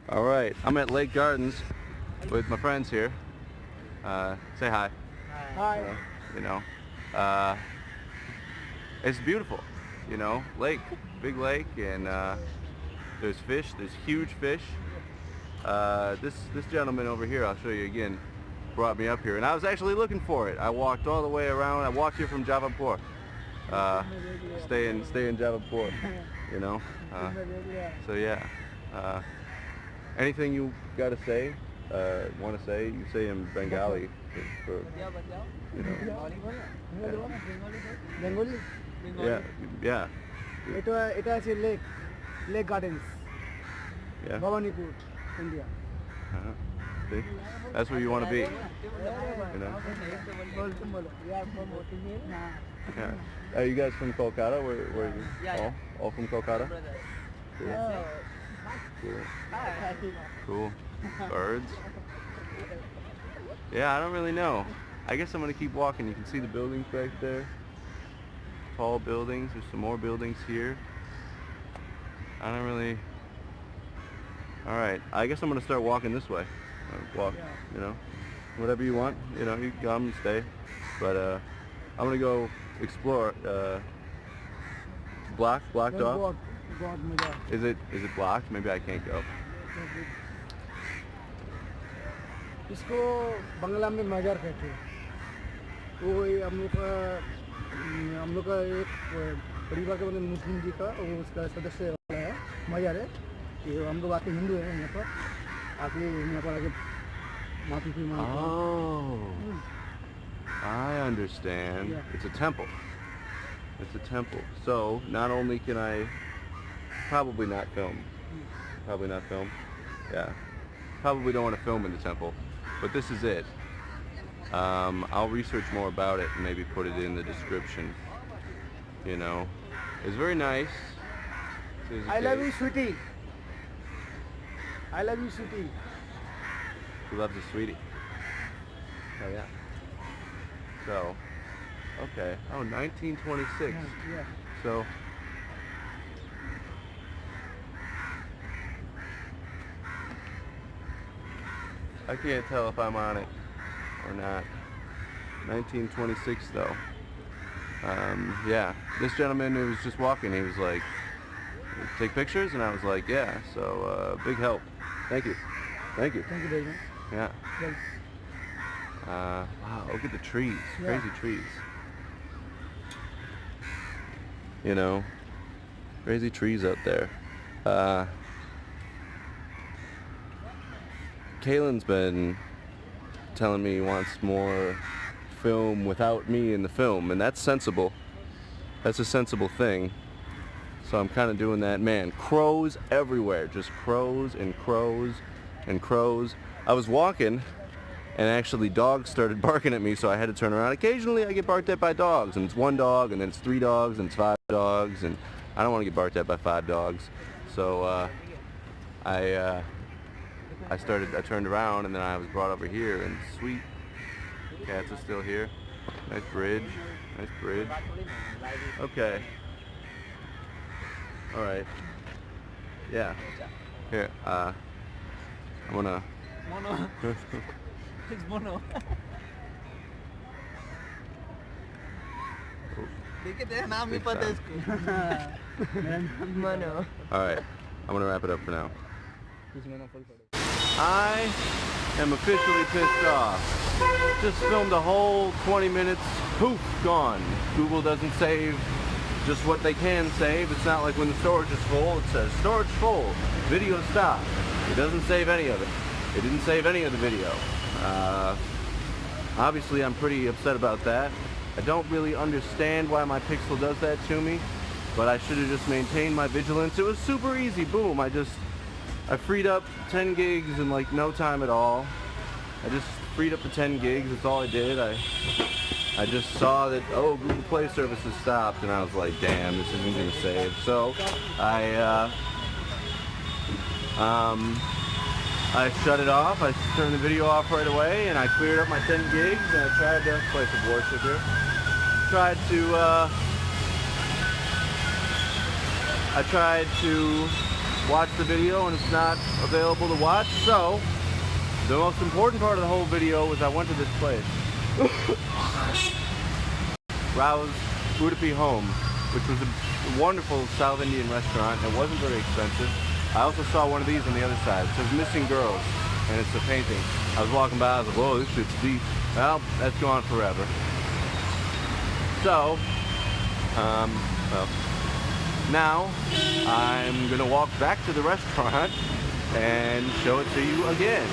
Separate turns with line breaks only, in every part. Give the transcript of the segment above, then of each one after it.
All right, I'm at Lake Gardens with my friends here. Say hi.
Hi.
You know, it's beautiful. You know, lake, big lake, and there's fish. There's huge fish. This gentleman over here, I'll show you again, brought me up here, and I was actually looking for it. I walked all the way around. I walked here from Javalpur. Stay in Javalpur. You know. So yeah. Anything you got to say, want to say, you say in Bengali, for, you know.
Bengali?
Yeah.
এটা আছে Lake Gardens
Yeah.
Bhowanipore India
See? That's where you want to be. You know. Yeah. Are you guys from Kolkata? Where are you? All from Kolkata? Cool. Birds. Yeah, I don't really know. I guess I'm gonna keep walking. You can see the buildings back there. Tall buildings. There's some more buildings here. I don't really. All right. I guess I'm gonna start walking this way. Walk. You know, whatever you want. You know, you can come and stay. But I'm gonna go explore. Blocked off. Is it blocked? Maybe I can't go.
इसको बंगला में मजार कहते हैं। वो हम लोग का एक परिवार के मतलब मुस्लिम जी का वो उसका सदस्य वाला है मजार है। ये हम लोग आके हिंदू हैं यहाँ पर आके माफी मांगते हैं।
Oh, I understand. Yeah. It's a temple. It's a temple. So not only can I probably not film. Yeah. Probably don't want to film in the temple. But this is it. I'll research more about it and maybe put it in the description. You know, it's very nice.
I love you, sweetie. I love you, sweetie.
Who loves a sweetie? Oh yeah. So, okay. Oh, 1926.
Yeah.
So. I can't tell if I'm on it or not. 1926 though. Yeah, this gentleman who was just walking, he was like, take pictures, and I was like, yeah, so big help. Thank you.
Thank you very much.
Yeah.
Yes.
Wow, look at the trees, crazy trees. You know, crazy trees out there. Kaylin's been telling me he wants more film without me in the film, and that's sensible. That's a sensible thing. So I'm kind of doing that. Man, crows everywhere, just crows and crows and crows. I was walking, and actually dogs started barking at me, so I had to turn around. Occasionally I get barked at by dogs, and it's one dog, and then it's 3 dogs, and it's 5 dogs, and I don't want to get barked at by 5 dogs. So I turned around, and then I was brought over here, and sweet cats are still here. Nice bridge. Okay. All right. Yeah. Here, I'm gonna.
Mono. It's mono. देखिए नाम ही पता है इसको। Mono.
All right. I'm gonna wrap it up for now. I am officially pissed off. Just filmed a whole 20 minutes, poof, gone. Google doesn't save just what they can save. It's not like when the storage is full, it says storage full, video stop. It doesn't save any of it. It didn't save any of the video. Obviously I'm pretty upset about that. I don't really understand why my Pixel does that to me, but I should have just maintained my vigilance. It was super easy, boom, I freed up 10 gigs in like no time at all. I just freed up the 10 gigs, that's all I did. I just saw that, oh, Google Play services stopped, and I was like, damn, this isn't going to save. So I shut it off, I turned the video off right away, and I cleared up my 10 gigs, and I tried to play some worship here. Tried to watch the video and it's not available to watch. So the most important part of the whole video was I went to this place, Rao's Udipi Home, which was a wonderful South Indian restaurant. It wasn't very expensive. I also saw one of these on the other side. It says Missing Girls, and it's a painting. I was walking by, I was like, whoa, this shit's deep. Well, that's gone forever. So, well, now I'm gonna walk back to the restaurant and show it to you again.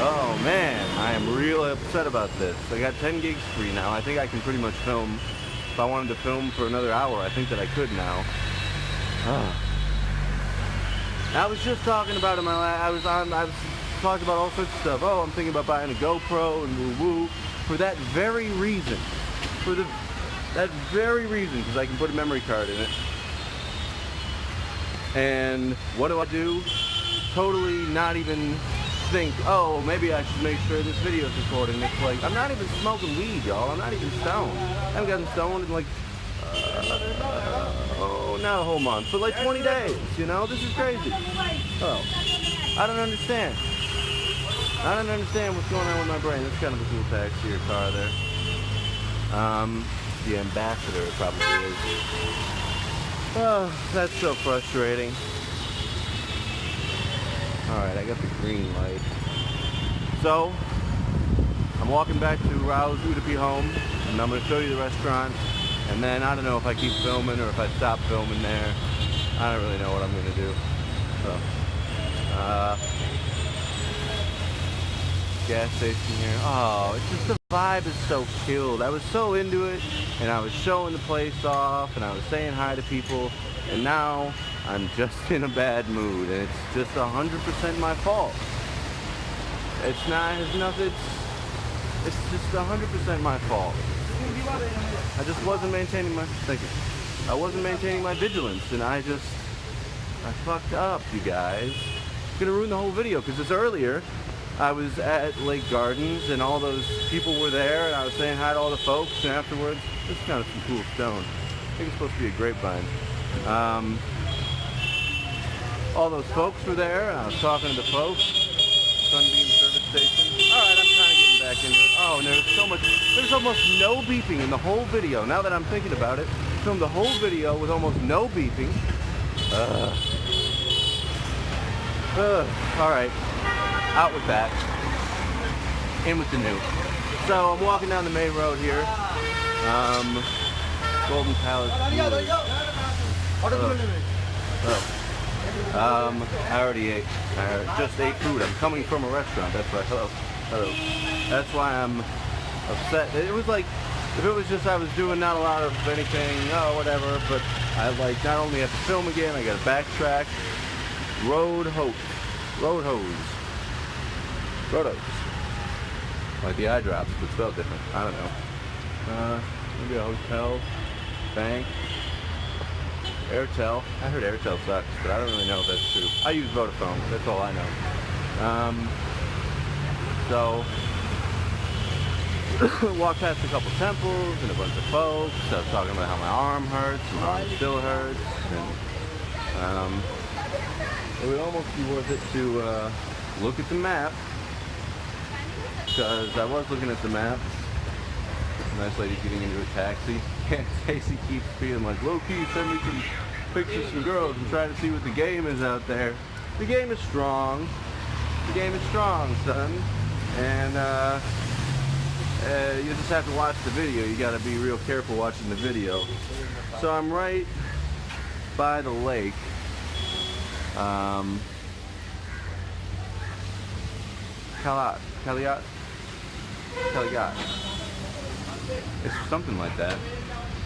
Oh man, I am really upset about this. I got 10 gigs free now. I think I can pretty much film. If I wanted to film for another hour, I think that I could now. I was just talking about it. I was talking about all sorts of stuff. Oh, I'm thinking about buying a GoPro and woo-woo. For that very reason. That very reason, because I can put a memory card in it. And what do? Totally not even think, oh, maybe I should make sure this video is recording. It's like, I'm not even smoking weed, y'all. I'm not even stoned. I haven't gotten stoned in like, not a whole month, but like 20 days, you know? This is crazy. Oh, I don't understand. I don't understand what's going on with my brain. That's kind of a cool taxi or car there. The ambassador it probably is. Oh, that's so frustrating. Alright, I got the green light. So, I'm walking back to Rao's Udipi Home, and I'm going to show you the restaurant. And then, I don't know if I keep filming or if I stop filming there. I don't really know what I'm going to do. So, gas station here. Oh, it's just the vibe is so killed. I was so into it, and I was showing the place off, and I was saying hi to people, and now I'm just in a bad mood, and it's just 100% my fault. It's nothing. It's just 100% my fault. I just wasn't maintaining my. Thank you. I wasn't maintaining my vigilance, and I fucked up, you guys. It's gonna ruin the whole video because it's earlier. I was at Lake Gardens and all those people were there and I was saying hi to all the folks, and afterwards, this is kind of some cool stone. I think it's supposed to be a grapevine. All those folks were there and I was talking to the folks. Sunbeam service station. Alright, I'm kind of getting back into it. Oh, and there's almost no beeping in the whole video. Now that I'm thinking about it, I filmed the whole video with almost no beeping. Alright. Out with that. In with the new. So I'm walking down the main road here. Golden Palace. I already ate. I just ate food. I'm coming from a restaurant. That's why. Hello. That's why I'm upset. It was like, if it was just I was doing not a lot of anything, whatever, but I like not only have to film again, I gotta backtrack. Road hose. Like the eye drops, but spelled different. I don't know. Maybe a hotel, bank, Airtel. I heard Airtel sucks, but I don't really know if that's true. I use Vodafone. That's all I know. So, walked past a couple temples and a bunch of folks. I was talking about how my arm hurts, my arm still hurts, and it would almost be worth it to look at the map, because I was looking at the map. Nice lady's getting into a taxi, and Stacy keeps being like, low-key, send me some pictures from girls and try to see what the game is out there. The game is strong. The game is strong, son. And you just have to watch the video. You gotta be real careful watching the video. So I'm right by the lake. Kaliat. It's something like that.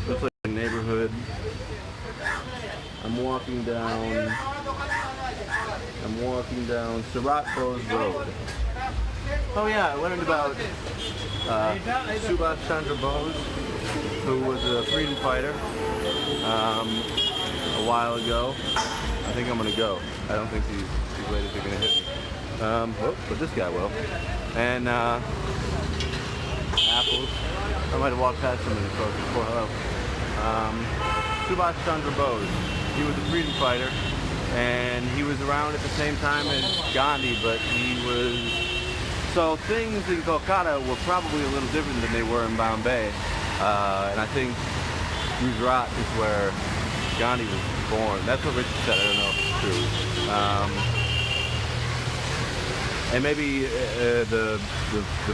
Looks like a neighborhood. I'm walking down Sarovar Road. Oh yeah, I learned about Subhash Chandra Bose, who was a freedom fighter a while ago. I think I'm gonna go. I don't think these ladies are gonna hit me. But this guy will. And apples. I might have walked past some of these folks before. Hello. Subhash Chandra Bose. He was a freedom fighter. and he was around at the same time as Gandhi, but he was... So things in Kolkata were probably a little different than they were in Bombay, and I think Gujarat is where Gandhi was born. That's what Richard said. I don't know if it's true. And maybe the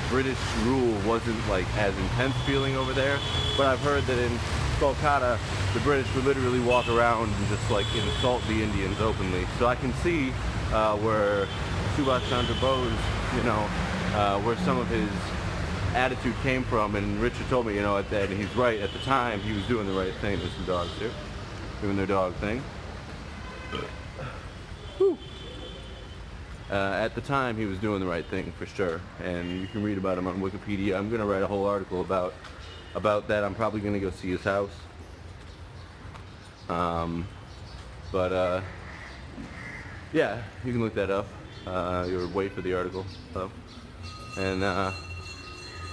British rule wasn't like as intense feeling over there, but I've heard that in Kolkata, the British would literally walk around and just like insult the Indians openly. So I can see where Subhash Chandra Bose, you know, where some of his attitude came from. And Richard told me, you know, and he's right. At the time, he was doing the right thing. There's some dogs here, doing their dog thing. Whew. At the time, he was doing the right thing for sure, and you can read about him on Wikipedia. I'm going to write a whole article about that. I'm probably going to go see his house. Yeah, you can look that up. You'll wait for the article. And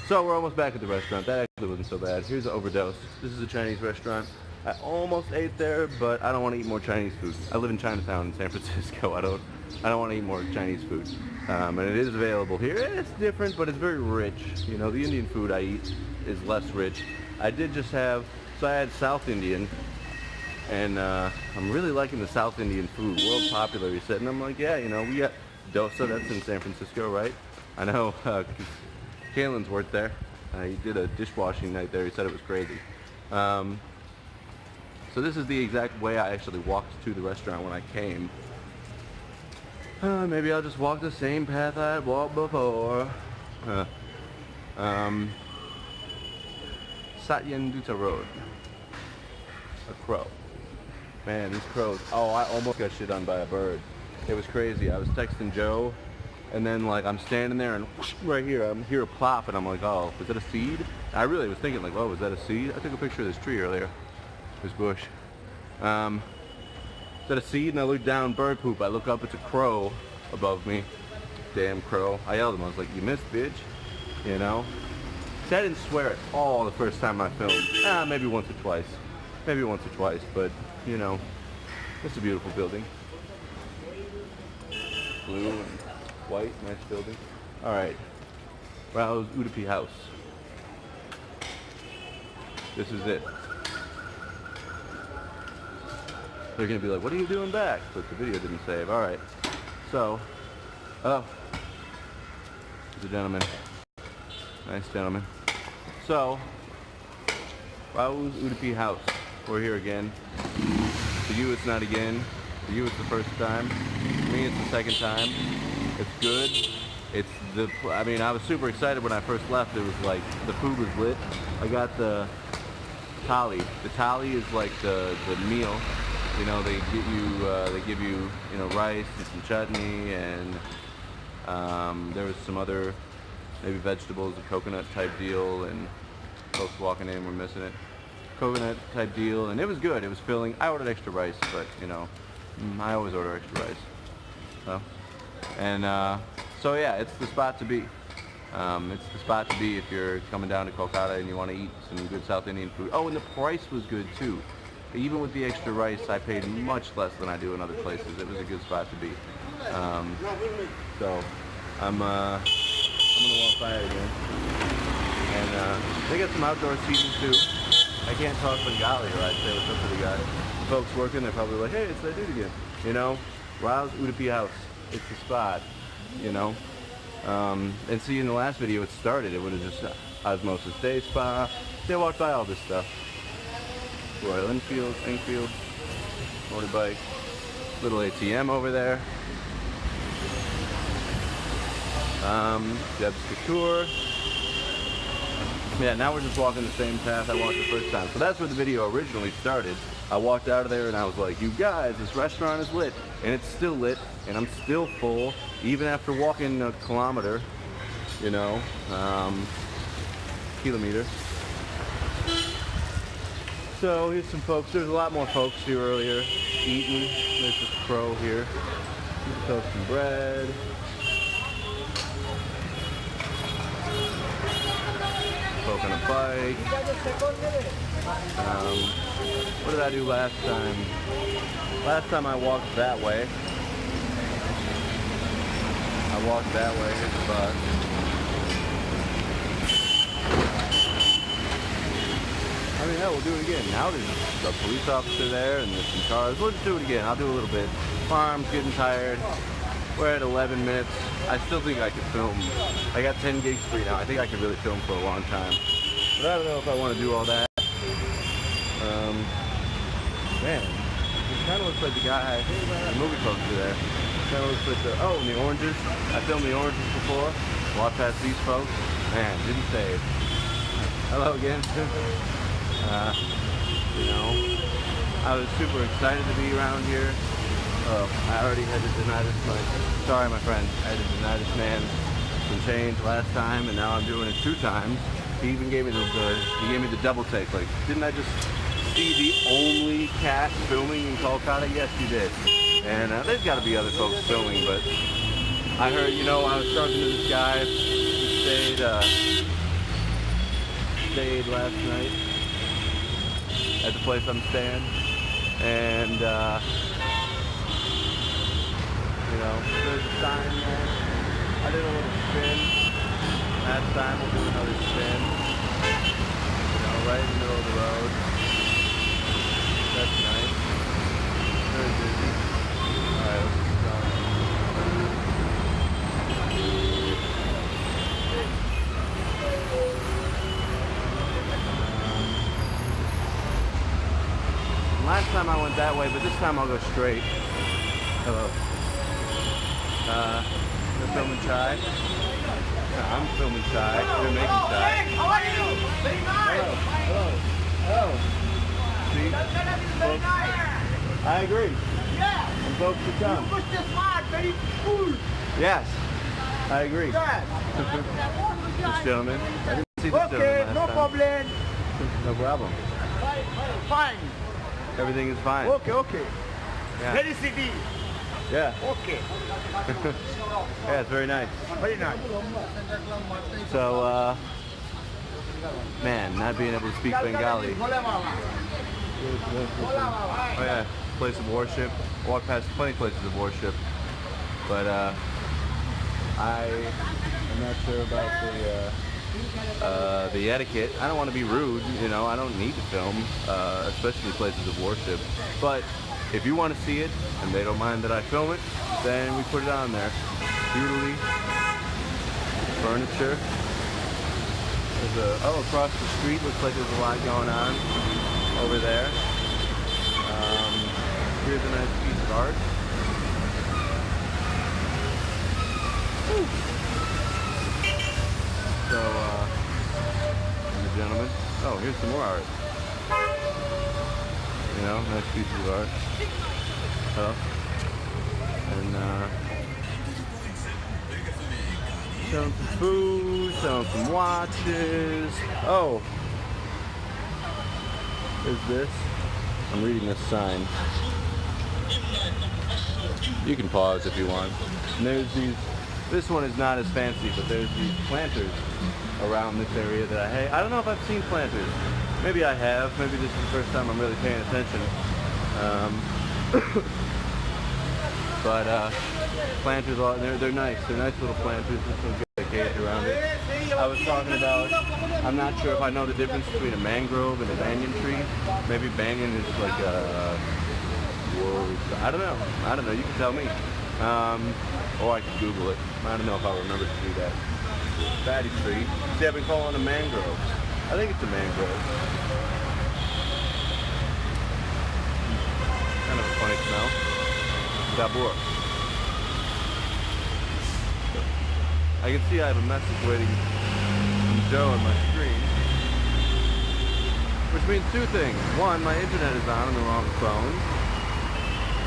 so we're almost back at the restaurant. That actually wasn't so bad. Here's an Overdose. This is a Chinese restaurant. I almost ate there, but I don't want to eat more Chinese food. I live in Chinatown in San Francisco. I don't want to eat more Chinese food. And it is available here. It's different, but it's very rich. You know, the Indian food I eat is less rich. I did just have, so I had South Indian, and I'm really liking the South Indian food. World popular, he said. And I'm like, yeah, you know, we got dosa, that's in San Francisco, right? I know, Kalen's worked there. He did a dishwashing night there. He said it was crazy. So this is the exact way I actually walked to the restaurant when I came. Maybe I'll just walk the same path I had walked before. Satyanduta Road. A crow. Man, these crows. Oh, I almost got shit on by a bird. It was crazy. I was texting Joe, and then like I'm standing there, and whoosh, right here, I hear a plop, and I'm like, oh, was that a seed? I really was thinking like, oh, was that a seed? I took a picture of this tree earlier. This bush. Is that a seed? And I look down, bird poop. I look up, it's a crow above me. Damn crow. I yelled at him. I was like, you missed, bitch. You know? See, I didn't swear at all the first time I filmed. Maybe once or twice. Maybe once or twice, but, you know, it's a beautiful building. Blue and white, nice building. Alright. Rao's Udipi house. This is it. They're going to be like, what are you doing back? But the video didn't save. Alright. So, oh. He's a gentleman. Nice gentleman. So, Rao's Udipi house. We're here again. For you, it's not again. For you, it's the first time. For me, it's the second time. It's good. It's the, I mean, I was super excited when I first left. It was like, the food was lit. I got the thali. The thali is like the meal. You know, they give you, you know, rice and some chutney, and there was some other, maybe vegetables, a coconut type deal, and folks walking in were missing it. Coconut type deal, and it was good. It was filling. I ordered extra rice, but you know, I always order extra rice. So, and so yeah, it's the spot to be. It's the spot to be if you're coming down to Kolkata and you want to eat some good South Indian food. Oh, and the price was good too. Even with the extra rice, I paid much less than I do in other places. It was a good spot to be. So I'm gonna walk by it again. And they got some outdoor seating too. I can't talk Bengali, or I'd say what's up to the guy. The folks working, they're probably like, hey, it's that dude again. You know, Rao's Udipi house. It's the spot. You know. And see, in the last video it started, it would have just Osmosis Day Spa. They walked by all this stuff. Royal Enfield, motorbike, little ATM over there. Deb's Couture. Yeah, now we're just walking the same path I walked the first time. So that's where the video originally started. I walked out of there and I was like, you guys, this restaurant is lit. And it's still lit, and I'm still full, even after walking a kilometer, you know, kilometer. So here's some folks. There's a lot more folks here earlier eating. There's this crow here. Toast and bread. Coconut bike. What did I do last time? Last time I walked that way. I walked that way. Here's the bus. I mean, hell, we'll do it again. Now there's a police officer there and there's some cars. We'll just do it again. I'll do a little bit. My arm's getting tired. We're at 11 minutes. I still think I could film. I got 10 gigs free now. I think I could really film for a long time. But I don't know if I want to do all that. Man, it kind of looks like the guy, the movie poster there. Kind of looks like the, oh, and the oranges. I filmed the oranges before. Walked past these folks. Man, didn't save. Hello again. You know, I was super excited to be around here. I already had to deny this, sorry my friend, I had to deny this man some change last time, and now I'm doing it 2 times. He even gave me the double take. Like, didn't I just see the only cat filming in Kolkata? Yes, you did. And there's got to be other folks filming, but I heard, you know, I was talking to this guy who stayed last night at the place I'm staying, and you know, there's a sign there. I did a little spin. Last time we'll do another spin. You know, right in the middle of the road. That's nice. Very busy. Alright, let's keep going. Last time I went that way, but this time I'll go straight. Hello. You're filming chai? I'm filming chai. You're making chai.
How are you? Very nice.
Hello. Hello. See? Folks, I agree.
Yeah.
And folks should come.
You push the smart, very cool.
Yes. I agree.
Yes.
This gentleman. I didn't see this
Okay,
gentleman
no
last time.
problem.
No problem.
Fine.
Everything is fine.
Okay, okay.
Yeah.
Very city.
Yeah.
Okay.
Yeah, it's very nice.
Very nice.
So, man, not being able to speak Bengali. Oh yeah, place of worship. I walked past plenty of places of worship, but I'm not sure about the etiquette. I don't want to be rude, you know. I don't need to film, especially places of worship. But if you want to see it and they don't mind that I film it, then we put it on there. Beautifully. Furniture. There's across the street looks like there's a lot going on over there. Here's a nice piece of art. Woo. So, and the gentleman. Oh, here's some more art. You know, nice pieces of art. Oh. And, selling some food, selling some watches. Oh. There's this. I'm reading this sign. You can pause if you want. And there's these, this one is not as fancy, but there's these planters around this area that I don't know if I've seen planters. Maybe I have. Maybe this is the first time I'm really paying attention. But planters, they're nice. They're nice little planters. There's some good cage around it. I was talking about, I'm not sure if I know the difference between a mangrove and a banyan tree. Maybe banyan is like a, I don't know. You can tell me. Or I can Google it. I don't know if I'll remember to do that. Fatty tree. See, I've been calling it a mangrove. I think it's a mangrove. Kind of a funny smell. Dabur. I can see I have a message waiting from Joe on my screen. Which means 2 things. 1, my internet is on the wrong phone.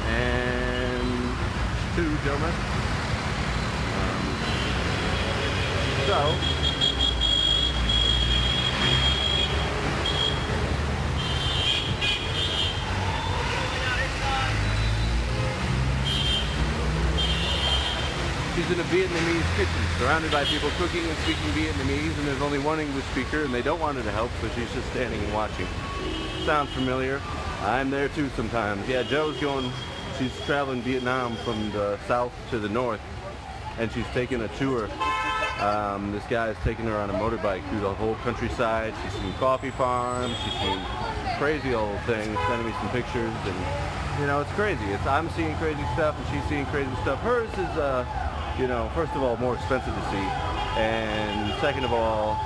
And 2, Joe message. So, he's in a Vietnamese kitchen, surrounded by people cooking and speaking Vietnamese, and there's only one English speaker, and they don't want her to help, so she's just standing and watching. Sounds familiar? I'm there too sometimes. Yeah, Joe's going, she's traveling Vietnam from the south to the north, and she's taking a tour. This guy is taking her on a motorbike through the whole countryside. She's seen coffee farms, she's seen crazy old things, sending me some pictures, and you know, it's crazy. I'm seeing crazy stuff and she's seeing crazy stuff. Hers is, you know, first of all, more expensive to see, and second of all,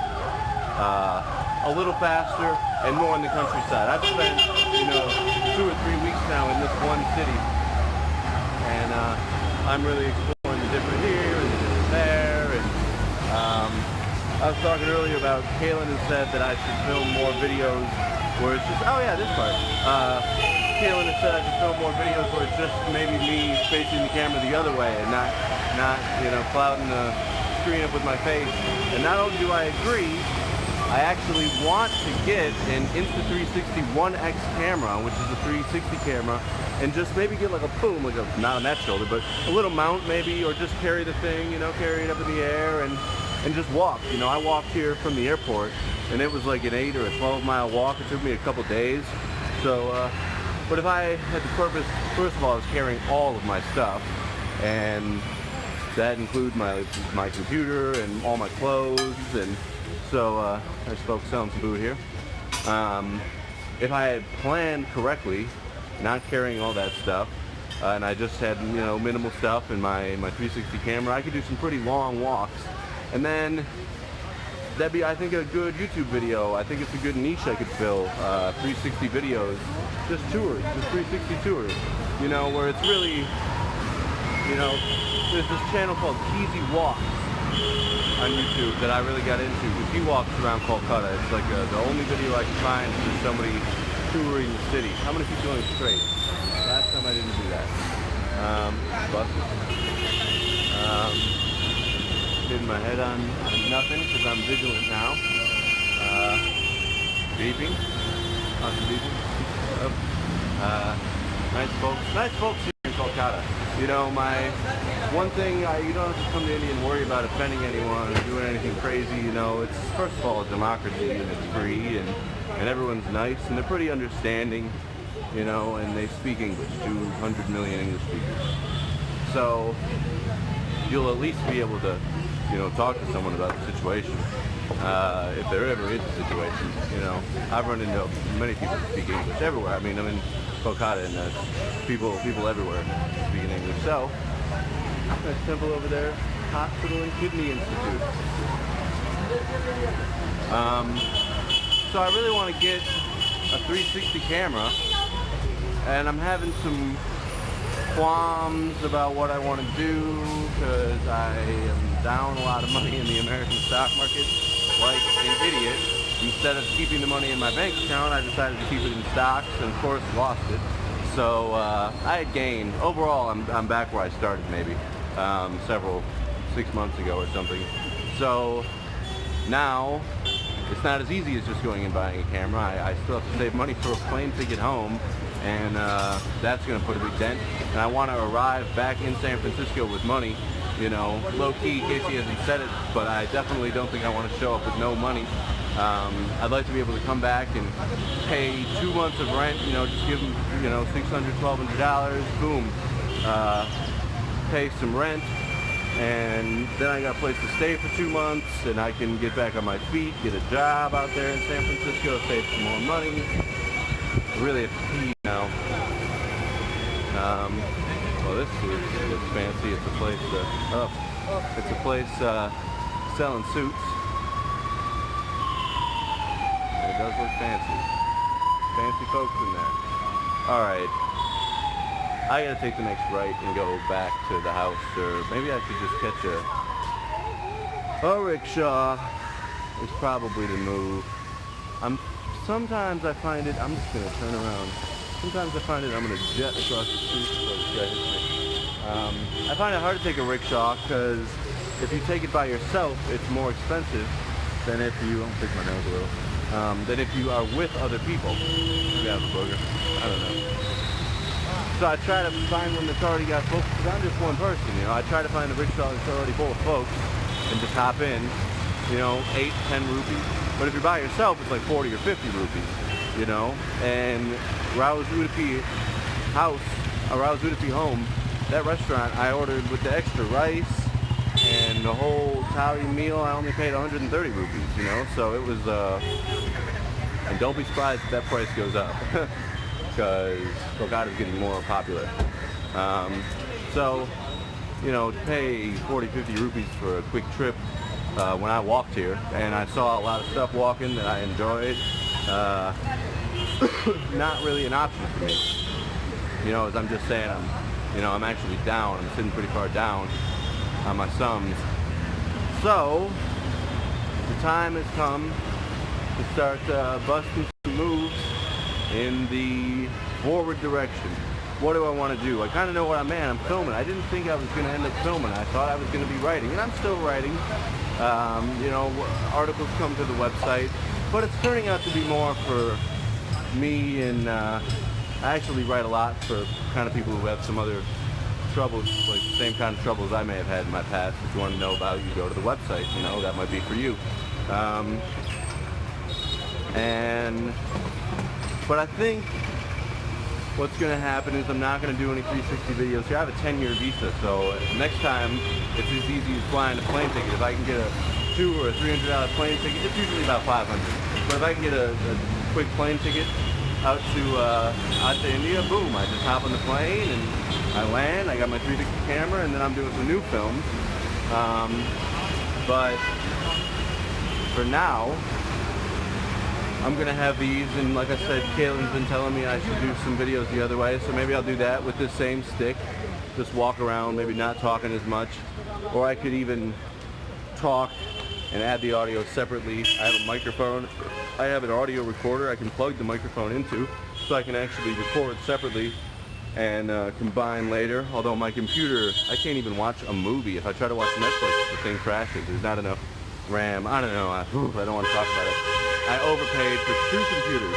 a little faster and more in the countryside. I've spent, you know, 2 or 3 weeks now in this one city, and I'm really exploring the different here and the different there. And I was talking earlier about Kaylin has said that I should film more videos where it's just, oh yeah, this part. Kaylin has said I should film more videos where it's just maybe me facing the camera the other way and not you know, clouding the screen up with my face. And not only do I agree, I actually want to get an Insta360 1X camera, which is a 360 camera, and just maybe get like a boom, like a, not on that shoulder, but a little mount maybe, or just carry the thing, you know, carry it up in the air and just walk. You know, I walked here from the airport, and it was like an 8 or a 12-mile walk. It took me a couple days. So, but if I had the purpose, first of all, I was carrying all of my stuff, and that includes my computer and all my clothes, and so there's folks selling some food here. If I had planned correctly, not carrying all that stuff, and I just had, you know, minimal stuff in my 360 camera, I could do some pretty long walks, and then that'd be, I think, a good YouTube video. I think it's a good niche I could fill, 360 videos, just tours, just 360 tours, you know, where it's really, you know, there's this channel called Keezy Walks on YouTube that I really got into, because he walks around Kolkata. It's like the only video I can find is somebody touring the city. How many people going straight? Last time I didn't do that. Busted. Hitting my head on nothing because I'm vigilant now. Beeping. Awesome beeping. Nice folks here in Kolkata. You know, one thing, you don't have to come to India and worry about offending anyone or doing anything crazy. You know, it's first of all a democracy, and it's free, and everyone's nice, and they're pretty understanding, you know, and they speak English, 200 million English speakers. So you'll at least be able to, you know, talk to someone about the situation, if there ever is a situation. You know, I've run into many people who speak English everywhere. I mean, I'm in Kolkata, and people everywhere speaking English. So, nice temple over there, Hospital and Kidney Institute. So I really want to get a 360 camera, and I'm having some qualms about what I want to do, because I am down a lot of money in the American stock market, like an idiot. Instead of keeping the money in my bank account, I decided to keep it in stocks, and of course lost it. So I had gained. Overall, I'm back where I started, maybe 6 months ago or something. So now it's not as easy as just going and buying a camera. I still have to save money for a plane ticket home, and that's going to put a big dent. And I want to arrive back in San Francisco with money, you know, low-key, Casey hasn't said it, but I definitely don't think I want to show up with no money. I'd like to be able to come back and pay 2 months of rent, you know, just give them, you know, $600, $1,200, boom, pay some rent, and then I got a place to stay for 2 months, and I can get back on my feet, get a job out there in San Francisco, save some more money. I really have to pee now. Well, this looks fancy. It's a place selling suits. It does look fancy. Fancy folks in there. Alright. I gotta take the next right and go back to the house, or maybe I should just catch a rickshaw. It's probably the move. Sometimes I find it, I'm just gonna turn around. Sometimes I find it I'm gonna jet across the street before this guy hits me. I find it hard to take a rickshaw, because if you take it by yourself, it's more expensive than if you, I'll pick my nose a little, than if you are with other people. Maybe I have a booger. I don't know. So I try to find one that's already got folks, because I'm just one person, you know. I try to find a rickshaw that's already full of folks and just hop in, you know, 8, 10 rupees. But if you're by yourself, it's like 40 or 50 rupees, you know. And Rao's Udipi house, or Rao's Udipi home, that restaurant, I ordered with the extra rice and the whole thali meal, I only paid 130 rupees, you know. So it was, and don't be surprised if that price goes up, because Kolkata is getting more popular. So, you know, to pay 40, 50 rupees for a quick trip, when I walked here, and I saw a lot of stuff walking that I enjoyed, not really an option for me. You know, as I'm just saying, I'm actually down. I'm sitting pretty far down on my sums. So, the time has come to start busting some moves in the forward direction. What do I want to do? I kind of know what I'm filming. I didn't think I was going to end up filming. I thought I was going to be writing, and I'm still writing. You know, articles come to the website, but it's turning out to be more for me, and I actually write a lot for kind of people who have some other troubles, like the same kind of troubles I may have had in my past. If you want to know about it, you go to the website. You know, that might be for you. But I think what's going to happen is I'm not going to do any 360 videos here. I have a 10-year visa, so next time it's as easy as flying a plane ticket. If I can get a $200 or $300 plane ticket, it's usually about $500. But if I can get a quick plane ticket out to India, boom, I just hop on the plane and I land. I got my 360 camera, and then I'm doing some new films. But for now, I'm going to have these, and like I said, Kaylin's been telling me I should do some videos the other way, so maybe I'll do that with this same stick. Just walk around, maybe not talking as much. Or I could even talk and add the audio separately. I have a microphone. I have an audio recorder I can plug the microphone into, so I can actually record separately and combine later. Although my computer, I can't even watch a movie. If I try to watch Netflix, the thing crashes. There's not enough RAM. I don't know. I don't want to talk about it. I overpaid for 2 computers.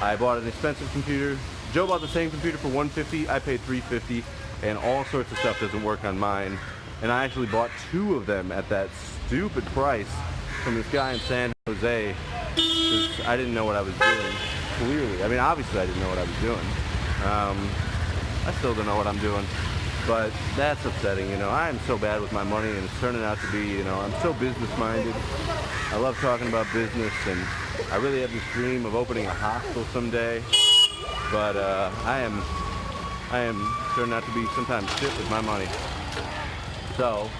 I bought an expensive computer. Joe bought the same computer for $150. I paid $350, and all sorts of stuff doesn't work on mine. And I actually bought 2 of them at that stupid price from this guy in San Jose, because I didn't know what I was doing. Clearly, I mean, obviously I didn't know what I was doing. I still don't know what I'm doing, but that's upsetting. You know, I am so bad with my money, and it's turning out to be, you know, I'm so business-minded. I love talking about business, and I really have this dream of opening a hostel someday, but I am turning out to be sometimes shit with my money. So,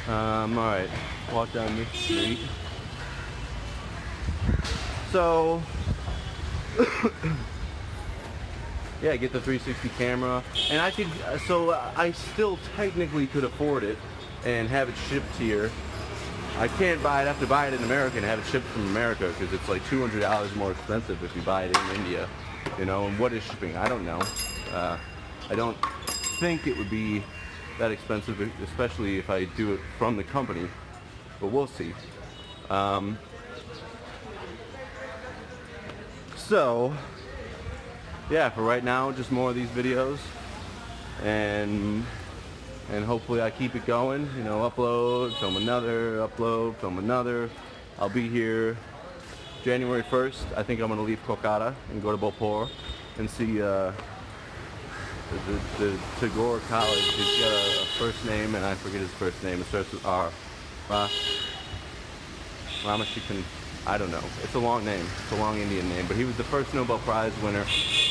alright, walk down this street. So, yeah, get the 360 camera, and I could, so I still technically could afford it and have it shipped here. I can't buy it, I have to buy it in America and have it shipped from America, because it's like $200 more expensive if you buy it in India, you know. And what is shipping? I don't know. I don't think it would be that expensive, especially if I do it from the company, but we'll see. So, yeah, for right now, just more of these videos, and hopefully I keep it going, you know, upload, film another, upload, film another. I'll be here January 1st. I think I'm going to leave Kolkata and go to Bhopal and see the Tagore College. He's got a first name, and I forget his first name. It starts with R. Ramashikan. I don't know. It's a long name. It's a long Indian name. But he was the first Nobel Prize winner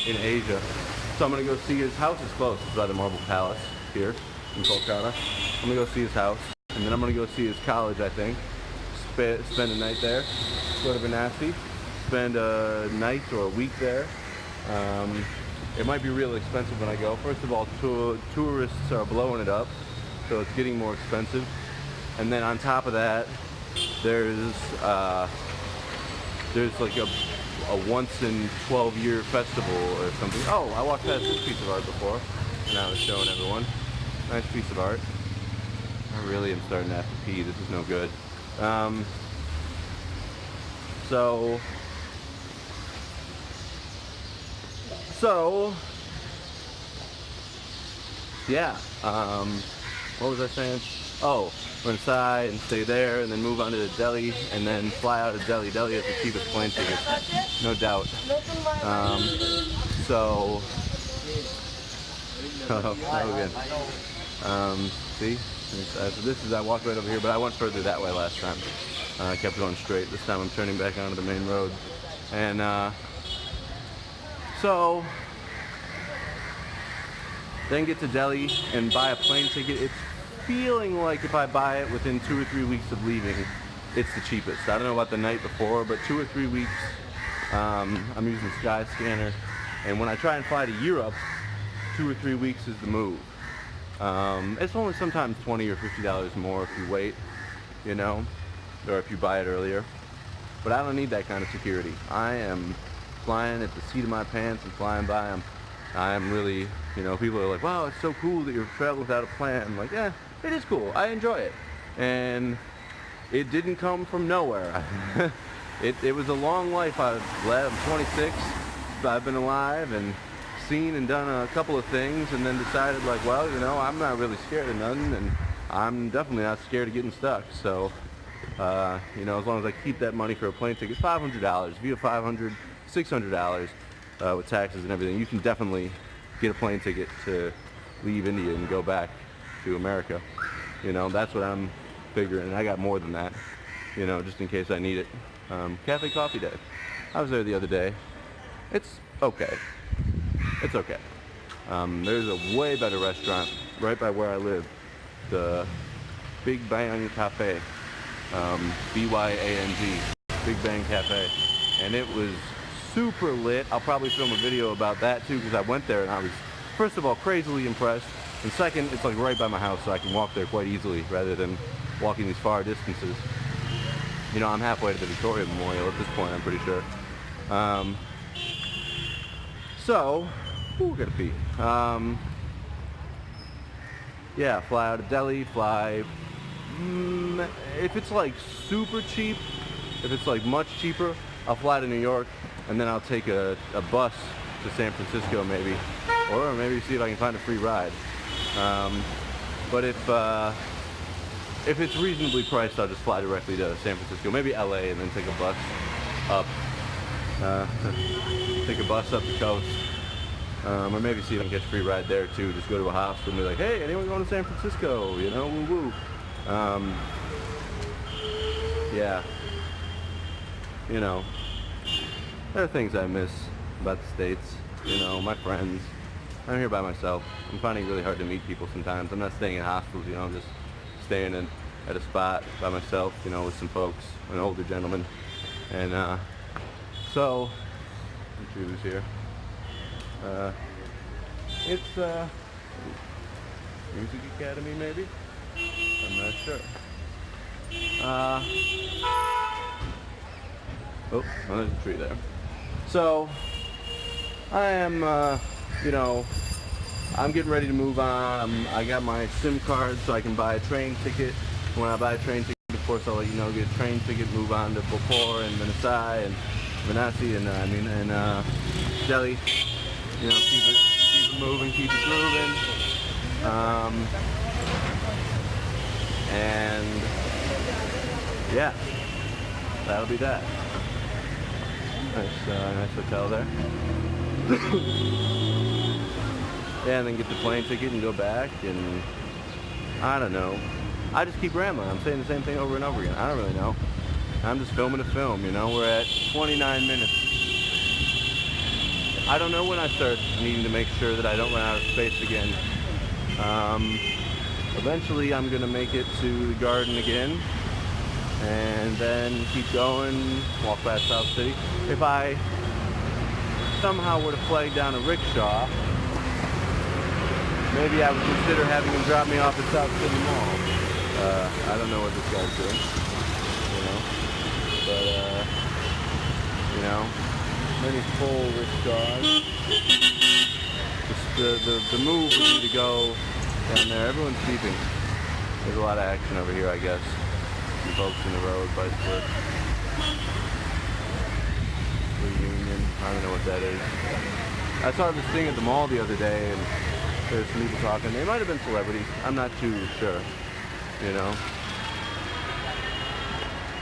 in Asia. So I'm going to go see his house. Is close. It's by the Marble Palace here in Kolkata. I'm going to go see his house. And then I'm going to go see his college, I think. Spend a night there. Go to Varanasi. Spend a night or a week there. It might be real expensive when I go. First of all, tourists are blowing it up. So it's getting more expensive. And then on top of that, there's like a once in 12-year festival or something. Oh, I walked past this piece of art before, and I was showing everyone. Nice piece of art. I really am starting to have to pee. This is no good. So yeah, what was I saying? Oh, we're inside and stay there and then move on to Delhi and then fly out of Delhi. Delhi is the cheapest plane ticket, no doubt. So, oh, again. See? This is, I walked right over here, but I went further that way last time. I kept going straight. This time I'm turning back onto the main road. And, so, then get to Delhi and buy a plane ticket. It's feeling like if I buy it within 2 or 3 weeks of leaving, it's the cheapest. I don't know about the night before, but 2 or 3 weeks, I'm using Skyscanner. And when I try and fly to Europe, 2 or 3 weeks is the move. It's only sometimes $20 or $50 more if you wait, you know, or if you buy it earlier. But I don't need that kind of security. I am flying at the seat of my pants and flying by them. I'm really, you know, people are like, wow, it's so cool that you're traveling without a plan. I'm like, yeah, it is cool. I enjoy it. And it didn't come from nowhere. It was a long life. I'm 26. I've been alive and seen and done a couple of things and then decided like, well, you know, I'm not really scared of nothing and I'm definitely not scared of getting stuck. So, you know, as long as I keep that money for a plane ticket, $500. If you have $500, $600 with taxes and everything, you can definitely get a plane ticket to leave India and go back to America. You know, that's what I'm figuring. I got more than that, you know, just in case I need it. Cafe Coffee Day. I was there the other day. It's okay. It's okay. There's a way better restaurant right by where I live. The Big Bang Cafe. B-Y-A-N-G. Big Bang Cafe. And it was super lit. I'll probably film a video about that too because I went there and I was, first of all, crazily impressed. And second, it's like right by my house so I can walk there quite easily rather than walking these far distances. You know, I'm halfway to the Victoria Memorial at this point, I'm pretty sure. So, ooh, gotta pee. Yeah, fly out of Delhi, fly, if it's like super cheap, if it's like much cheaper, I'll fly to New York and then I'll take a bus to San Francisco maybe, or maybe see if I can find a free ride. But if it's reasonably priced, I'll just fly directly to San Francisco, maybe LA, and then take a bus up. Take a bus up the coast, or maybe see if I can catch a free ride there too. Just go to a hospital and be like, hey, anyone going to San Francisco? You know, woo woo. Yeah. You know, there are things I miss about the States. You know, my friends. I'm here by myself. I'm finding it really hard to meet people sometimes. I'm not staying in hostels, you know, I'm just staying at a spot by myself, you know, with some folks, an older gentleman. And, so, who's here? It's, Music Academy, maybe? I'm not sure. Oh, there's a tree there. So, I am, you know, I'm getting ready to move on. I got my SIM card so I can buy a train ticket. When I buy a train ticket, of course, I'll let you know, get a train ticket, move on to Bhopal and Manasai and Vanasi and Delhi. You know, keep it moving, keep it grooving. And yeah, that'll be that. Nice hotel there. Yeah, and then get the plane ticket and go back, and I don't know. I just keep rambling. I'm saying the same thing over and over again. I don't really know. I'm just filming a film, you know. We're at 29 minutes. I don't know when I start needing to make sure that I don't run out of space again. Eventually I'm going to make it to the garden again, and then keep going, walk past South City. If I somehow were to flag down a rickshaw, maybe I would consider having him drop me off at South City Mall. I don't know what this guy's doing, you know, but, you know, many full rickshaws. The move would be to go down there. Everyone's sleeping. There's a lot of action over here, I guess. Some folks in the road, bicyclists. Reunion, I don't know what that is. I saw this thing at the mall the other day, and There's some people talking. They might have been celebrities. I'm not too sure. You know?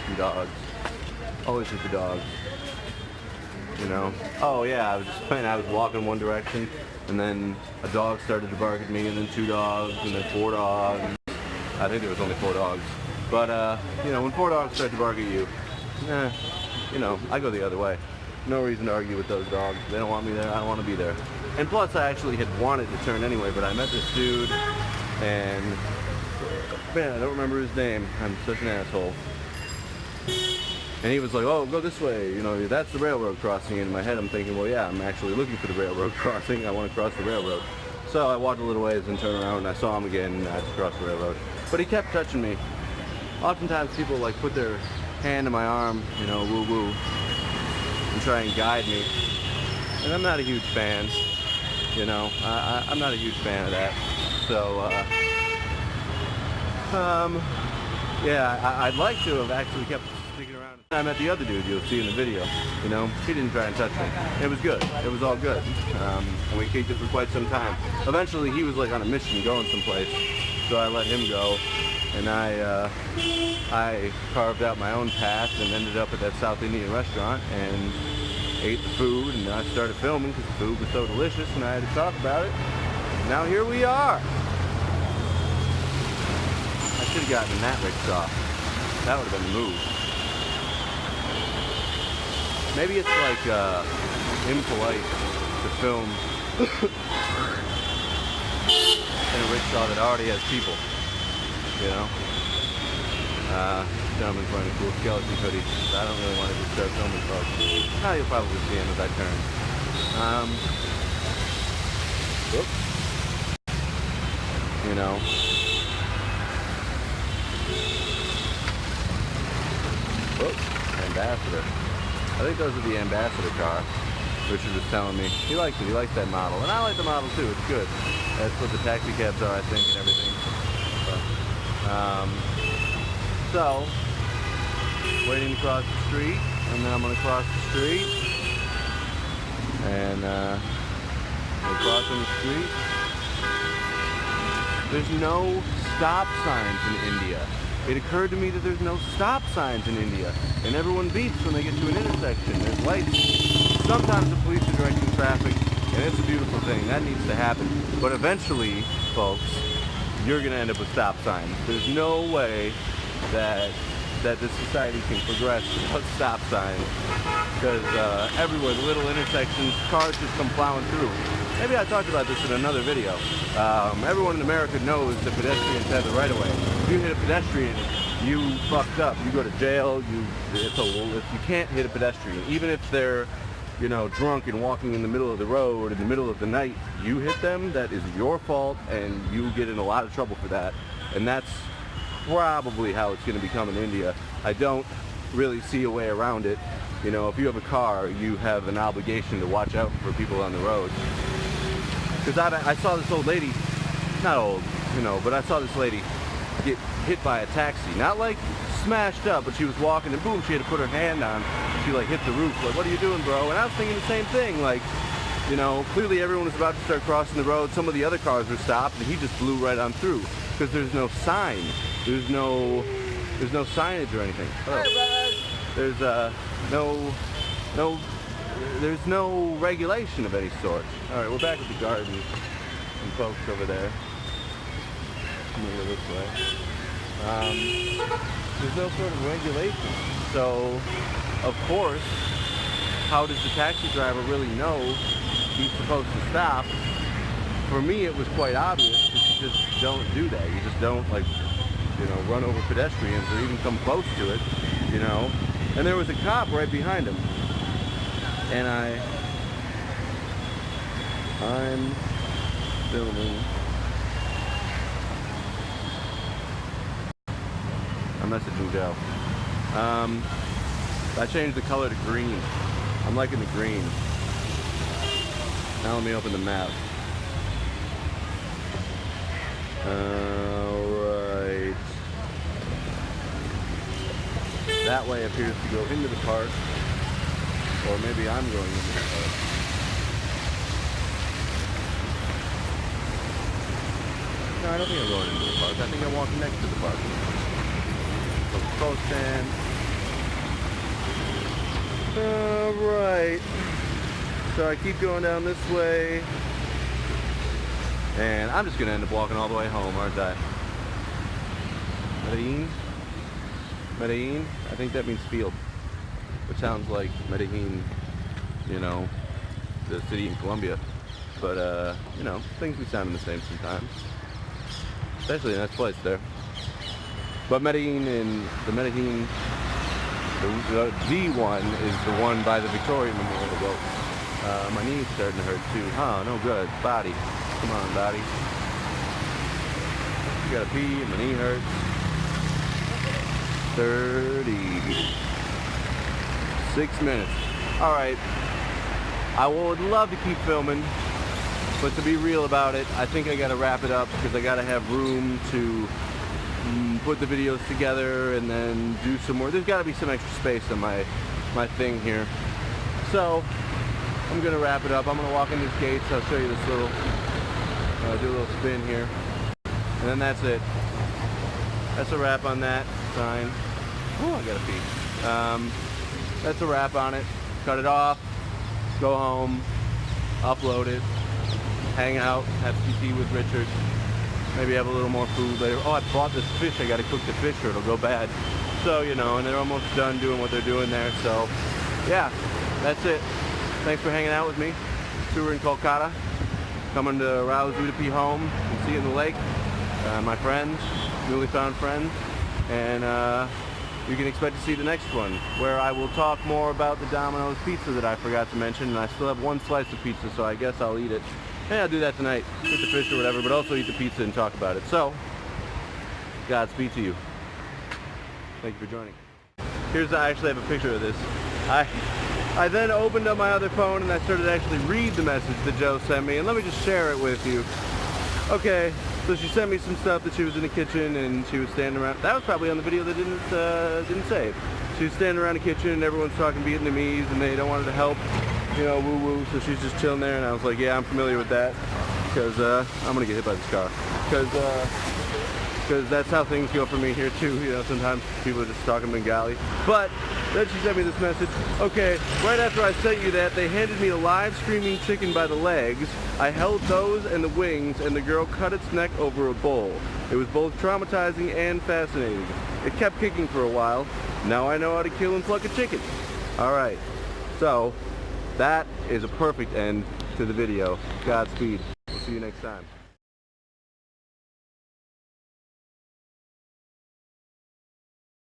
Some dogs. Always with the dogs. You know? Oh yeah, I was just playing. I was walking one direction, and then a dog started to bark at me, and then 2 dogs, and then 4 dogs. I think there was only 4 dogs. But, you know, when 4 dogs start to bark at you, you know, I go the other way. No reason to argue with those dogs. They don't want me there, I don't want to be there. And plus, I actually had wanted to turn anyway, but I met this dude, and, man, I don't remember his name. I'm such an asshole. And he was like, oh, go this way, you know, that's the railroad crossing. In my head, I'm thinking, well, yeah, I'm actually looking for the railroad crossing. I want to cross the railroad. So I walked a little ways and turned around, and I saw him again, and I had to cross the railroad. But he kept touching me. Oftentimes people like put their hand in my arm, you know, woo woo, and try and guide me. And I'm not a huge fan, you know. I'm not a huge fan of that. So, yeah, I'd like to have actually kept sticking around. I met the other dude you'll see in the video, you know. He didn't try and touch me. It was good. It was all good. And we kicked it for quite some time. Eventually, he was like on a mission going someplace, so I let him go. And I carved out my own path and ended up at that South Indian restaurant and ate the food, and I started filming because the food was so delicious and I had to talk about it. Now here we are. I should have gotten that rickshaw. That would have been the move. Maybe it's like impolite to film in a rickshaw that already has people. You know? Gentleman's wearing a cool skeleton hoodie. So I don't really want to just start filming folks. You'll probably see him as I turn. Whoops. You know? Whoops. Ambassador. I think those are the Ambassador car. Richard was telling me. He likes it. He likes that model. And I like the model too. It's good. That's what the taxi cabs are, I think, and everything. So, waiting to cross the street, and then I'm going to cross the street, and we're crossing the street. There's no stop signs in India. It occurred to me that there's no stop signs in India, and everyone beeps when they get to an intersection. There's lights. Sometimes the police are directing traffic, and it's a beautiful thing. That needs to happen. But eventually, folks, you're going to end up with stop signs. There's no way that this society can progress without stop signs, because everywhere, the little intersections, cars just come plowing through. Maybe I talked about this in another video. Everyone in America knows that pedestrians have the right of way. If you hit a pedestrian, you fucked up. You go to jail. You can't hit a pedestrian, even if they're, you know, drunk and walking in the middle of the road in the middle of the night. You hit them, that is your fault, and you get in a lot of trouble for that. And that's probably how it's going to become in India. I don't really see a way around it. You know, if you have a car, you have an obligation to watch out for people on the road. Because I saw this old lady, not old, you know, but I saw this lady get hit by a taxi. Not like smashed up, but she was walking and boom, she had to put her hand on. She like hit the roof, like, what are you doing, bro? And I was thinking the same thing, like, you know, clearly everyone was about to start crossing the road. Some of the other cars were stopped, and he just blew right on through because there's no sign. There's no signage or anything. There's there's no regulation of any sort. All right, we're back at the garden, and folks over there. Move this way. There's no sort of regulation. So, of course, how does the taxi driver really know he's supposed to stop? For me, it was quite obvious, because you just don't do that. You just don't, like, you know, run over pedestrians or even come close to it, you know. And there was a cop right behind him. And I'm filming. I'm messaging Joe. I changed the color to green. I'm liking the green. Now let me open the map. Alright. That way appears to go into the park. Or maybe I'm going into the park. No, I don't think I'm going into the park. I think I'm walking next to the park. Coca-Cola stand. Alright. So I keep going down this way. And I'm just going to end up walking all the way home, aren't I? Medellin? Medellin? I think that means field. Which sounds like Medellin, you know, the city in Colombia. But, you know, things be sounding the same sometimes. Especially a nice place there. But Medellin and the Medellin, the one is the one by the Victoria Memorial. Well, my knee's starting to hurt too. Oh, no good. Body. Come on, body. You gotta pee and my knee hurts. 36 minutes. Alright. I would love to keep filming, but to be real about it, I think I gotta wrap it up because I gotta have room to put the videos together and then do some more. There's gotta be some extra space on my thing here. So, I'm gonna wrap it up. I'm gonna walk in these gates. I'll show you this little, do a little spin here. And then that's it. That's a wrap on that sign. Oh, I gotta pee. That's a wrap on it. Cut it off, go home, upload it, hang out, have some tea with Richard, maybe have a little more food later. Oh, I bought this fish. I gotta cook the fish or it'll go bad. So, you know, and they're almost done doing what they're doing there. So, yeah, that's it. Thanks for hanging out with me. Tour in Kolkata. Coming to Rao's Udipi home and seeing the lake. My friends, newly found friends. And you can expect to see the next one, where I will talk more about the Domino's pizza that I forgot to mention. And I still have one slice of pizza, so I guess I'll eat it. Hey, I'll do that tonight. Eat the fish or whatever, but also eat the pizza and talk about it. So, Godspeed to you. Thank you for joining. I actually have a picture of this. I then opened up my other phone and I started to actually read the message that Joe sent me, and let me just share it with you. Okay, so she sent me some stuff that she was in the kitchen and she was standing around. That was probably on the video that didn't save. She was standing around the kitchen and everyone's talking Vietnamese and they don't want her to help, you know, woo woo. So she's just chilling there, and I was like, yeah, I'm familiar with that, because I'm gonna get hit by this car, because that's how things go for me here too. You know, sometimes people are just talking Bengali. But then she sent me this message. Okay, right after I sent you that, they handed me a live screaming chicken by the legs. I held those and the wings, and the girl cut its neck over a bowl. It was both traumatizing and fascinating. It kept kicking for a while. Now I know how to kill and pluck a chicken. Alright, so that is a perfect end to the video. Godspeed. We'll see you next time.